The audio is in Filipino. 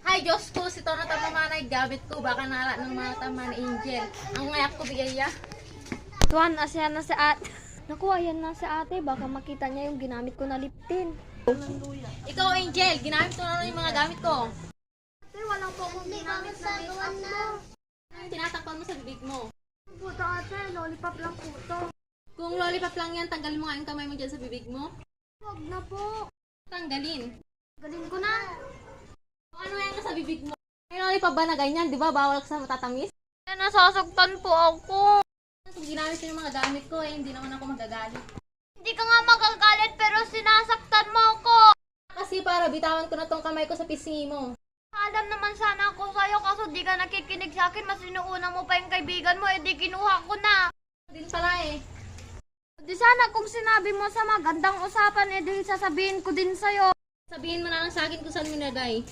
Ay, Diyos ko, si Tono tamamanay, gamit ko, baka nala ng mga tama ni Angel. Ang ngayak ko bigay ya. Tuan, asya na si ate. Naku, ayan na si ate. Baka makita niya yung ginamit ko na lip tint. Ikaw, Angel, ginamit ko na yung mga gamit ko. Ate, walang po akong ginamit na makeup mo. Anong tinatakpan mo sa bibig mo? Puto ate, lollipop lang po to. Kung lollipop lang yan, tanggalin mo nga yung kamay mo dyan sa bibig mo. Huwag na po. Tanggalin. Galing ko na. Kung ano yan ka sa bibig mo. May lollipop ba na ganyan? Di ba bawal ka sa matatamis? Kaya nasasaktan po ako. Kung ginamit ko yung mga gamit ko, hindi naman ako magagalit. Hindi ka nga magagalit pero sinasaktan mo ako. Kasi para bitawan ko na tong kamay ko sa pisngi mo. Alam naman sana ako sa'yo kaso di ka nakikinig sa akin. Mas inuuna mo pa yung kaibigan mo di kinuha ko na. Din pala eh. Di sana kung sinabi mo sa magandang usapan di sasabihin ko din sa'yo. Sabihin mo na lang sa akin kung saan mo nilagay.